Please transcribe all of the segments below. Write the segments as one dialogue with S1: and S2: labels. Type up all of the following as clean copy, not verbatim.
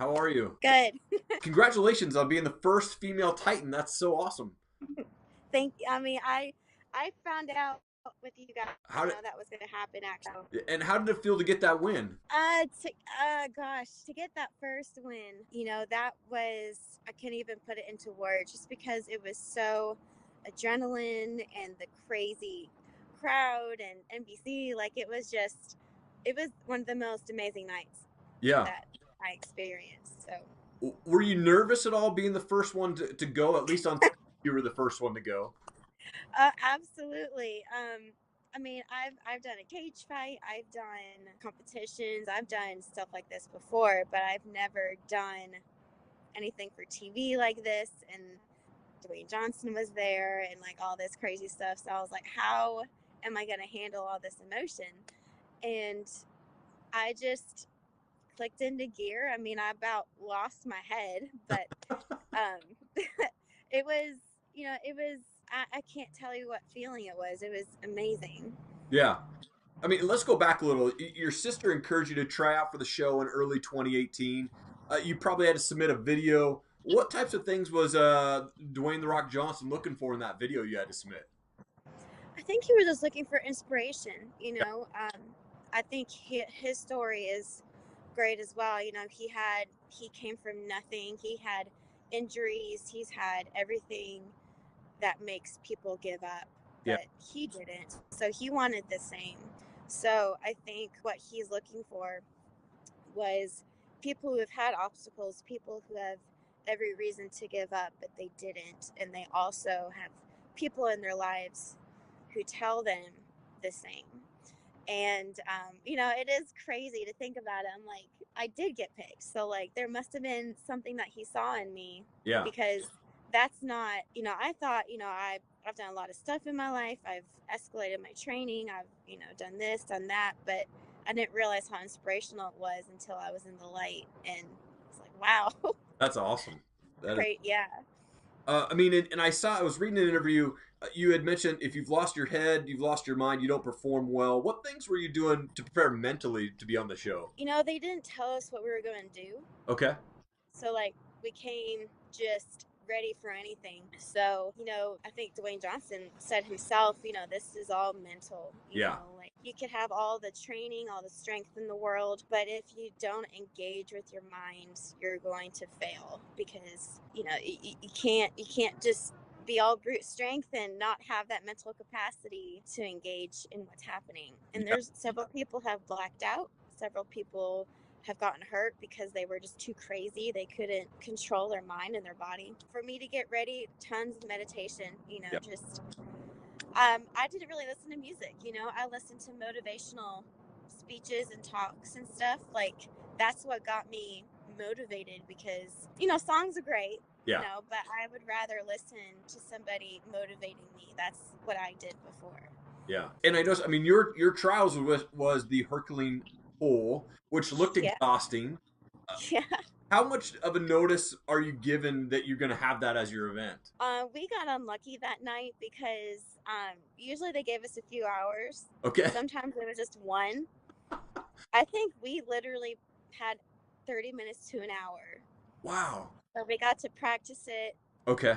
S1: How are you?
S2: Good.
S1: Congratulations on being the first female Titan. That's so awesome.
S2: I found out with you guys,
S1: How did
S2: that was going to happen actually.
S1: and how did it feel to get that win?
S2: To get that first win, that was, I can't even put it into words just because it was so adrenaline and the crazy crowd and NBC. Like, it was one of the most amazing nights
S1: Yeah.
S2: that I experienced. So,
S1: Were you nervous at all being the first one to go? At least on you were the first one to go.
S2: absolutely. I've done a cage fight, I've done competitions, I've done stuff like this before, but I've never done anything for TV like this. And Dwayne Johnson was there, and like all this crazy stuff. So I was like, how am I going to handle all this emotion? And I just clicked into gear. I mean, I about lost my head, but um, it was, it was, I can't tell you what feeling it was. It was amazing.
S1: Yeah. I mean, let's go back a little. Your sister encouraged you to try out for the show in early 2018. You probably had to submit a video. What types of things was Dwayne the Rock Johnson looking for in that video you had to submit?
S2: I think he was just looking for inspiration. I think his story is great as well. He came from nothing. He had injuries. He's had everything that makes people give up,
S1: Yeah.
S2: but he didn't. So he wanted the same. So I think what he's looking for was people who have had obstacles, people who have every reason to give up, but they didn't. And they also have people in their lives who tell them the same. And, it is crazy to think about it. I'm like, I did get picked. So, like, there must have been something that he saw in me
S1: Yeah.
S2: because that's not, I thought, I've done a lot of stuff in my life. I've escalated my training. I've, done this, done that. But I didn't realize how inspirational it was until I was in the light. And it's like, wow,
S1: That's awesome. That is.
S2: great. Yeah.
S1: I mean, and I was reading an interview. You had mentioned if you've lost your head, you've lost your mind, you don't perform well. What things were you doing to prepare mentally to be on the show?
S2: They didn't tell us what we were going to do.
S1: Okay.
S2: So, like, we came just ready for anything. So, I think Dwayne Johnson said himself, this is all mental.
S1: Yeah.
S2: Like, you could have all the training, all the strength in the world, but if you don't engage with your mind, you're going to fail because, you can't just be all brute strength and not have that mental capacity to engage in what's happening. And
S1: Yeah.
S2: there's several people have blacked out, several people have gotten hurt because they were just too crazy. They couldn't control their mind and their body. For me to get ready, tons of meditation,
S1: Yeah.
S2: I didn't really listen to music, I listened to motivational speeches and talks and stuff. Like, that's what got me motivated because, songs are great,
S1: Yeah.
S2: but I would rather listen to somebody motivating me. That's what I did before.
S1: Yeah. And I noticed. I mean, your trials was the Herculean pull, which looked
S2: Yeah.
S1: exhausting.
S2: Yeah.
S1: How much of a notice are you given that you're going to have that as your event?
S2: We got unlucky that night because usually they gave us a few hours.
S1: Okay.
S2: Sometimes it was just one. I think we literally had 30 minutes to an hour.
S1: Wow.
S2: So we got to practice it
S1: Okay.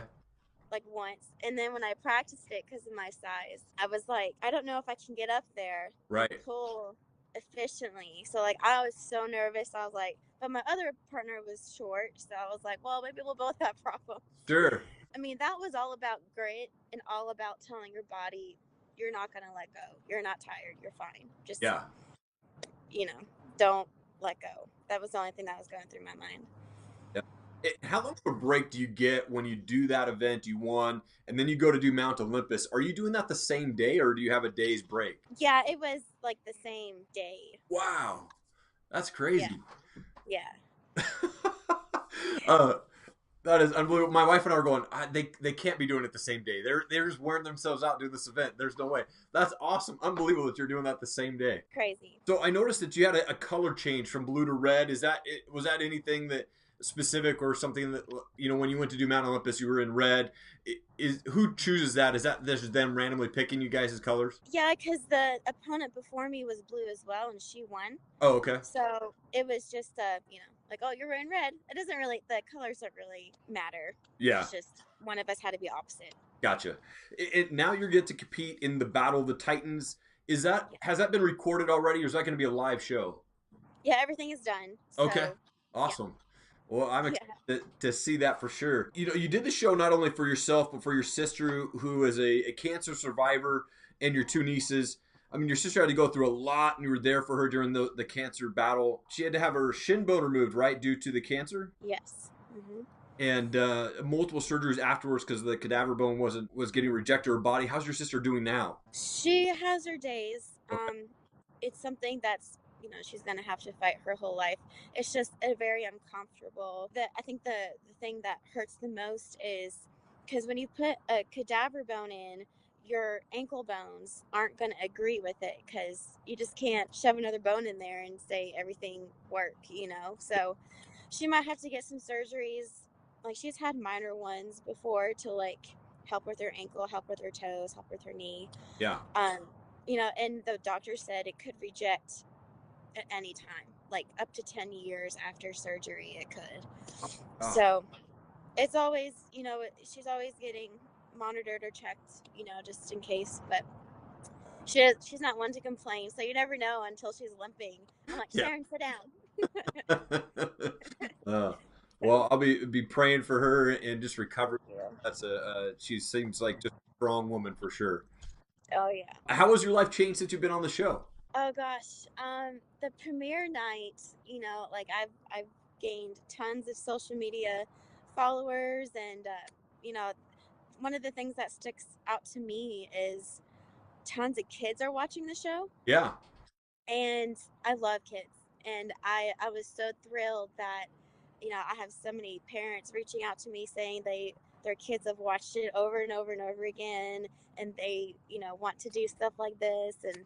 S2: like once. And then when I practiced it because of my size, I was like, I don't know if I can get up there and
S1: Right.
S2: pull efficiently. So, like, I was so nervous. I was like, but my other partner was short. So I was like, well, maybe we'll both have problems.
S1: Sure.
S2: I mean, that was all about grit and all about telling your body, you're not going to let go. You're not tired. You're fine. Just,
S1: Yeah.
S2: you know, don't let go. That was the only thing that was going through my mind.
S1: Yeah. How long of a break do you get when you do that event you won, and then you go to do Mount Olympus? Are you doing that the same day, or do you have a day's break?
S2: Yeah, it was like the same day.
S1: Wow, that's
S2: Yeah.
S1: crazy.
S2: Yeah.
S1: uh, that is unbelievable. My wife and I are going. They can't be doing it the same day. They're just wearing themselves out doing this event. There's no way. That's awesome. Unbelievable that you're doing that the same day.
S2: Crazy.
S1: So I noticed that you had a color change from blue to red. Was that anything that specific or something that when you went to do Mount Olympus you were in red? Is who chooses that? Is that just them randomly picking you guys' colors?
S2: Yeah, because the opponent before me was blue as well, and she won.
S1: Oh, okay.
S2: So it was just a like, oh, you're wearing red. It doesn't really, the colors don't really matter.
S1: Yeah.
S2: It's just one of us had to be opposite.
S1: Gotcha. Now you get to compete in the Battle of the Titans.
S2: Yeah.
S1: Has that been recorded already, or is that going to be a live show?
S2: Yeah, everything is done.
S1: Okay,
S2: So, yeah.
S1: awesome. Well, I'm
S2: Yeah.
S1: excited to see that for sure. You did the show not only for yourself, but for your sister, who is a cancer survivor, and your two nieces. I mean, your sister had to go through a lot, and you were there for her during the cancer battle. She had to have her shin bone removed, right, due to the cancer,
S2: Yes. Mm-hmm.
S1: and multiple surgeries afterwards because the cadaver bone was getting rejected her body. How's your sister doing now?
S2: She has her days.
S1: Okay.
S2: It's something that's, she's gonna have to fight her whole life. It's just a very uncomfortable. I think the thing that hurts the most is because when you put a cadaver bone in, your ankle bones aren't gonna agree with it because you just can't shove another bone in there and say everything work. So she might have to get some surgeries. Like she's had minor ones before to like help with her ankle, help with her toes, help with her knee.
S1: Yeah.
S2: Um, and the doctor said it could reject at any time, like up to 10 years after surgery, it could.
S1: Oh,
S2: So it's always, she's always getting monitored or checked, just in case. But she's not one to complain. So you never know until she's limping. I'm like,
S1: yeah.
S2: Sharon, sit down.
S1: uh, well, I'll be praying for her and just recover.
S2: Yeah.
S1: That's she seems like just a strong woman for sure.
S2: Oh, yeah.
S1: How has your life changed since you've been on the show?
S2: Oh gosh, the premiere night, like I've gained tons of social media followers, and one of the things that sticks out to me is tons of kids are watching the show,
S1: Yeah.
S2: and I love kids, and I was so thrilled that I have so many parents reaching out to me saying their kids have watched it over and over and over again, and they want to do stuff like this. And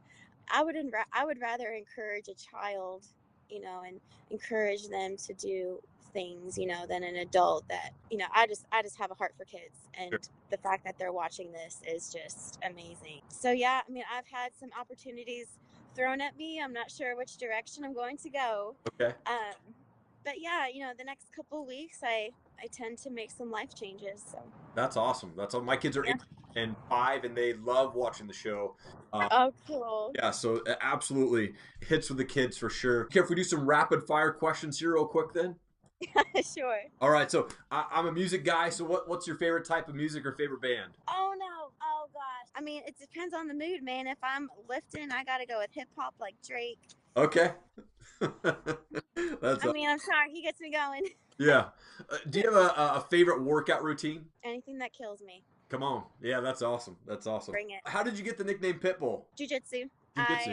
S2: I would rather encourage a child, and encourage them to do things, than an adult that, I just have a heart for kids, and the fact that they're watching this is just amazing. So yeah, I mean, I've had some opportunities thrown at me. I'm not sure which direction I'm going to go.
S1: Okay.
S2: But yeah, the next couple of weeks, I tend to make some life changes. So
S1: That's awesome. That's all. My kids are
S2: yeah.
S1: 8 and 5, and they love watching the show. Uh,
S2: Oh, cool.
S1: yeah, so absolutely hits with the kids for sure. Okay, if we do some rapid fire questions here, real quick, then.
S2: Sure.
S1: All right. So I'm a music guy. So what's your favorite type of music or favorite band?
S2: Oh no. Oh gosh. I mean, it depends on the mood, man. If I'm lifting, I gotta go with hip hop like Drake.
S1: Okay. That's
S2: I mean, I'm sorry, he gets me going.
S1: yeah. Do you have a favorite workout routine?
S2: Anything that kills me,
S1: Come on. Yeah, that's awesome. That's awesome.
S2: bring it.
S1: How did you get the nickname Pitbull?
S2: Jiu Jitsu. I
S1: Jiu-jitsu.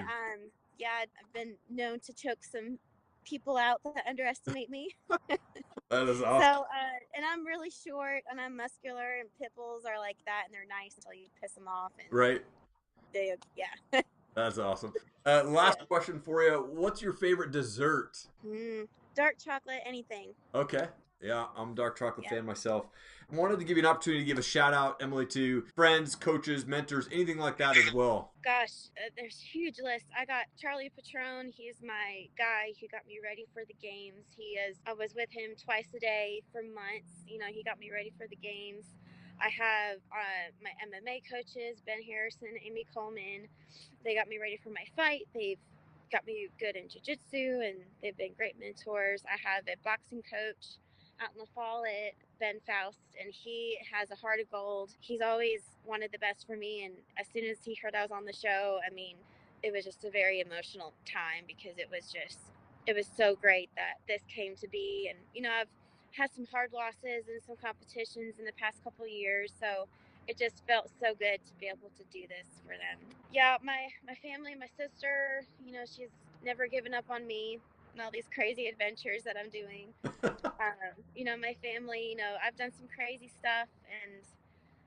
S2: yeah, I've been known to choke some people out that underestimate me.
S1: That is
S2: So,
S1: awesome.
S2: and I'm really short and I'm muscular, and pit bulls are like that, and they're nice until you piss them off, and
S1: Right.
S2: yeah.
S1: That's awesome. Last
S2: Yeah.
S1: question for you. What's your favorite dessert?
S2: Dark chocolate, anything.
S1: Okay. Yeah, I'm a dark chocolate
S2: Yeah.
S1: fan myself. I wanted to give you an opportunity to give a shout out, Emily, to friends, coaches, mentors, anything like that as well.
S2: Gosh, there's a huge list. I got Charlie Patron. He's my guy who got me ready for the games. I was with him twice a day for months. He got me ready for the games. I have my MMA coaches, Ben Harrison, Amy Coleman. They got me ready for my fight. They've got me good in jiu-jitsu, and they've been great mentors. I have a boxing coach out in La Follette, Ben Faust, and he has a heart of gold. He's always wanted the best for me, and as soon as he heard I was on the show, I mean, it was just a very emotional time because it was so great that this came to be. And I've had some hard losses in some competitions in the past couple of years, so it just felt so good to be able to do this for them. Yeah, my family, my sister, she's never given up on me and all these crazy adventures that I'm doing. My family, I've done some crazy stuff, and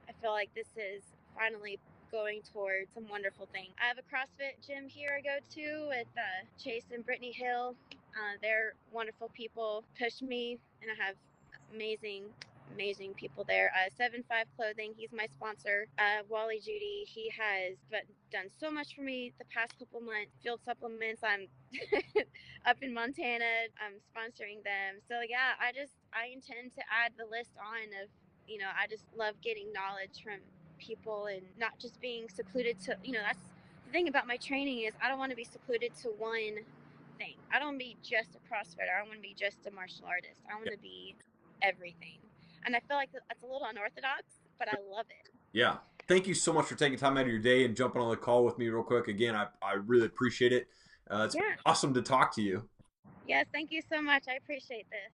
S2: I feel like this is finally going towards some wonderful things. I have a CrossFit gym here I go to with Chase and Brittany Hill. They're wonderful people, push me, and I have amazing amazing people there. 7-5 Clothing, he's my sponsor. Wally Judy, he has done so much for me the past couple months. Field Supplements, I'm up in Montana. I'm sponsoring them. So yeah, I intend to add the list on of, I just love getting knowledge from people and not just being secluded to, that's the thing about my training is I don't want to be secluded to one thing. I don't want to be just a CrossFitter. I don't want to be just a martial artist. I want to be everything. And I feel like that's a little unorthodox, but I love it.
S1: Yeah. Thank you so much for taking time out of your day and jumping on the call with me real quick. Again, I really appreciate it. It's been
S2: Yeah.
S1: awesome to talk to you.
S2: Yes, thank you so much. I appreciate this.